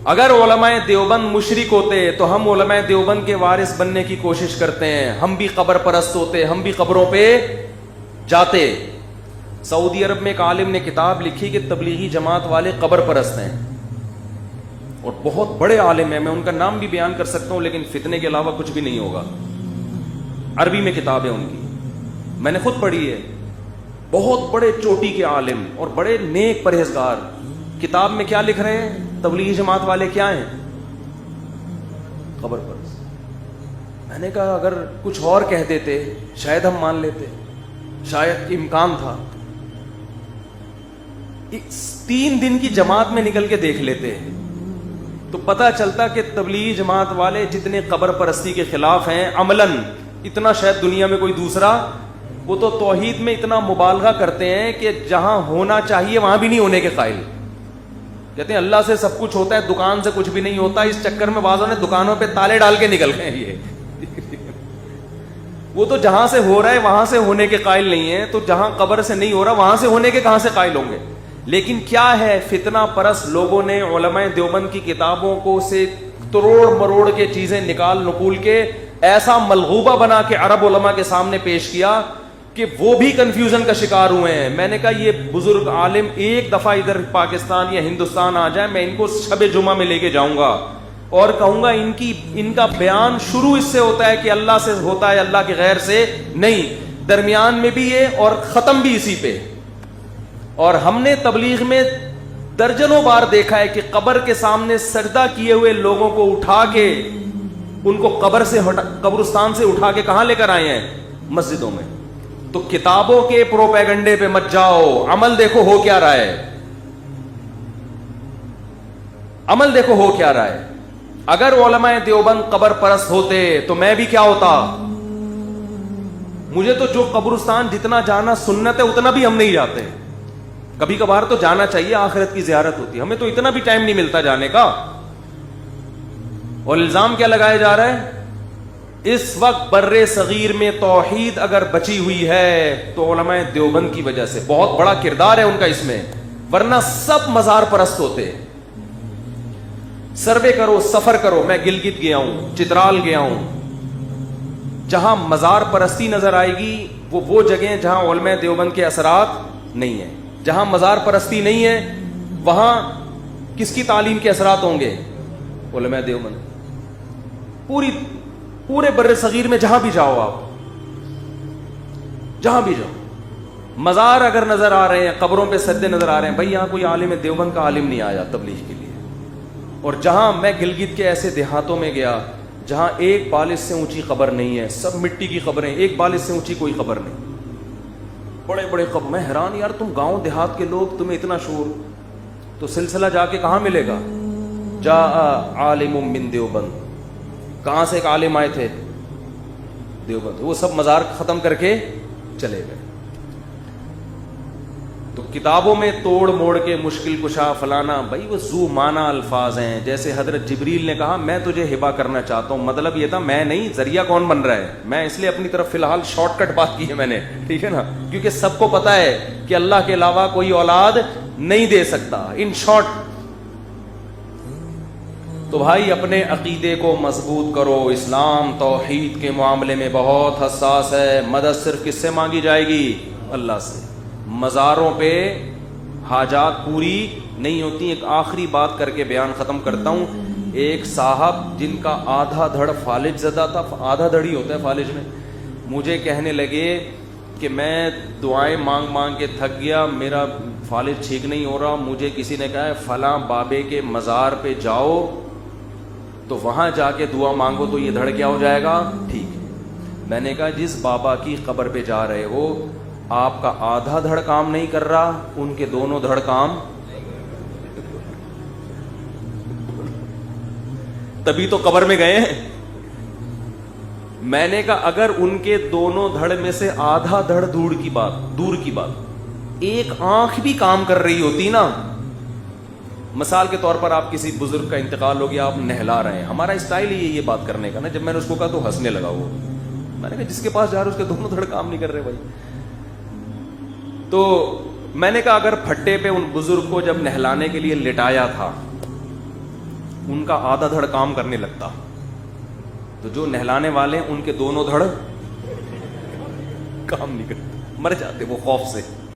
اگر علماء دیوبند مشرک ہوتے تو ہم علماء دیوبند کے وارث بننے کی کوشش کرتے ہیں, ہم بھی قبر پرست ہوتے, ہم بھی قبروں پہ جاتے. سعودی عرب میں ایک عالم نے کتاب لکھی کہ تبلیغی جماعت والے قبر پرست ہیں, اور بہت بڑے عالم ہیں, میں ان کا نام بھی بیان کر سکتا ہوں لیکن فتنے کے علاوہ کچھ بھی نہیں ہوگا. عربی میں کتاب ہے ان کی, میں نے خود پڑھی ہے. بہت بڑے چوٹی کے عالم اور بڑے نیک پرہیزگار. کتاب میں کیا لکھ رہے ہیں؟ تبلیغی جماعت والے کیا ہیں؟ قبر پرست. میں نے کہا اگر کچھ اور کہہ دیتے شاید ہم مان لیتے, شاید امکان تھا. 3 دن کی جماعت میں نکل کے دیکھ لیتے تو پتہ چلتا کہ تبلیغی جماعت والے جتنے قبر پرستی کے خلاف ہیں عملاً اتنا شاید دنیا میں کوئی دوسرا, وہ تو توحید میں اتنا مبالغہ کرتے ہیں کہ جہاں ہونا چاہیے وہاں بھی نہیں ہونے کے قائل. کہتے ہیں اللہ سے سب کچھ ہوتا ہے, دکان سے کچھ بھی نہیں ہوتا. اس چکر میں بعضوں نے دکانوں پہ تالے ڈال کے نکل گئے. یہ وہ تو جہاں سے ہو رہا ہے وہاں سے ہونے کے قائل نہیں ہے, تو جہاں قبر سے نہیں ہو رہا وہاں سے ہونے کے کہاں سے قائل ہوں گے. لیکن کیا ہے, فتنہ پرست لوگوں نے علماء دیوبند کی کتابوں کو سے تروڑ مروڑ کے چیزیں نکال نقول کے ایسا ملغوبہ بنا کے عرب علماء کے سامنے پیش کیا کہ وہ بھی کنفیوژن کا شکار ہوئے ہیں. میں نے کہا یہ بزرگ عالم ایک دفعہ ادھر پاکستان یا ہندوستان آ جائے, میں ان کو شب جمعہ میں لے کے جاؤں گا اور کہوں گا ان کا بیان شروع اس سے ہوتا ہے کہ اللہ سے ہوتا ہے, اللہ کے غیر سے نہیں, درمیان میں بھی یہ اور ختم بھی اسی پہ. اور ہم نے تبلیغ میں درجنوں بار دیکھا ہے کہ قبر کے سامنے سجدہ کیے ہوئے لوگوں کو اٹھا کے ان کو قبرستان سے اٹھا کے کہاں لے کر آئے ہیں؟ مسجدوں میں. تو کتابوں کے پروپیگنڈے پہ مت جاؤ, عمل دیکھو ہو کیا رہا ہے, عمل دیکھو ہو کیا رہا ہے. اگر علماء دیوبند قبر پرست ہوتے تو میں بھی کیا ہوتا. مجھے تو جو قبرستان جتنا جانا سنت ہے اتنا بھی ہم نہیں جاتے. کبھی کبھار تو جانا چاہیے, آخرت کی زیارت ہوتی ہے, ہمیں تو اتنا بھی ٹائم نہیں ملتا جانے کا. اور الزام کیا لگایا جا رہا ہے؟ اس وقت بر صغیر میں توحید اگر بچی ہوئی ہے تو علماء دیوبند کی وجہ سے, بہت بڑا کردار ہے ان کا اس میں, ورنہ سب مزار پرست ہوتے. سروے کرو, سفر کرو, میں گلگت گیا ہوں, چترال گیا ہوں, جہاں مزار پرستی نظر آئے گی وہ جگہیں جہاں علماء دیوبند کے اثرات نہیں ہیں. جہاں مزار پرستی نہیں ہے وہاں کس کی تعلیم کے اثرات ہوں گے؟ علماء دیوبند. پورے بر صغیر میں جہاں بھی جاؤ, آپ جہاں بھی جاؤ, مزار اگر نظر آ رہے ہیں, قبروں پہ سجدے نظر آ رہے ہیں, بھائی یہاں کوئی عالم دیوبند کا عالم نہیں آیا تبلیغ کے لیے. اور جہاں میں گلگت کے ایسے دیہاتوں میں گیا جہاں ایک بالش سے اونچی قبر نہیں ہے, سب مٹی کی قبریں, ایک بالش سے اونچی کوئی قبر نہیں, بڑے بڑے قبر. میں حیران, یار تم گاؤں دیہات کے لوگ, تمہیں اتنا شور, تو سلسلہ جا کے کہاں ملے گا؟ جا عالم من دیوبند, کہاں سے ایک عالم آئے تھے؟ دیوبند. وہ سب مزار ختم کر کے چلے گئے. تو کتابوں میں توڑ موڑ کے مشکل کشا فلانا, بھائی وہ ذو معنی الفاظ ہیں. جیسے حضرت جبریل نے کہا میں تجھے ہبا کرنا چاہتا ہوں, مطلب یہ تھا میں نہیں, ذریعہ کون بن رہا ہے؟ میں اس لیے اپنی طرف فی الحال شارٹ کٹ بات کی ہے میں نے, ٹھیک ہے نا, کیونکہ سب کو پتا ہے کہ اللہ کے علاوہ کوئی اولاد نہیں دے سکتا. ان شارٹ تو بھائی اپنے عقیدے کو مضبوط کرو. اسلام توحید کے معاملے میں بہت حساس ہے. مدد صرف کس سے مانگی جائے گی؟ اللہ سے. مزاروں پہ حاجات پوری نہیں ہوتی. ایک آخری بات کر کے بیان ختم کرتا ہوں. ایک صاحب جن کا آدھا دھڑ فالج زدہ تھا, آدھا دھڑ ہی ہوتا ہے فالج میں, مجھے کہنے لگے کہ میں دعائیں مانگ مانگ کے تھک گیا, میرا فالج ٹھیک نہیں ہو رہا. مجھے کسی نے کہا ہے فلاں بابے کے مزار پہ جاؤ تو وہاں جا کے دعا مانگو تو یہ دھڑ کیا ہو جائے گا, ٹھیک ہے. میں نے کہا جس بابا کی قبر پہ جا رہے ہو آپ کا آدھا دھڑ کام نہیں کر رہا, ان کے دونوں دھڑ کام, تبھی تو قبر میں گئے ہیں. میں نے کہا اگر ان کے دونوں دھڑ میں سے آدھا دھڑ دور کی بات ایک آنکھ بھی کام کر رہی ہوتی نا, مثال کے طور پر آپ کسی بزرگ کا انتقال ہو گیا, آپ نہلا رہے ہیں, ہمارا اسٹائل ہی یہ بات کرنے کا نا. جب میں نے اس کو کہا تو ہنسنے لگا وہ. میں نے کہا جس کے پاس جا رہے اس کے دونوں دھڑ کام نہیں کر رہے بھائی. تو میں نے کہا اگر پھٹے پہ ان بزرگ کو جب نہلانے کے لیے لٹایا تھا ان کا آدھا دھڑ کام کرنے لگتا. تو جو نہلانے والے ان کے دونوں دھڑ کام نہیں کرتے, مر جاتے وہ خوف سے.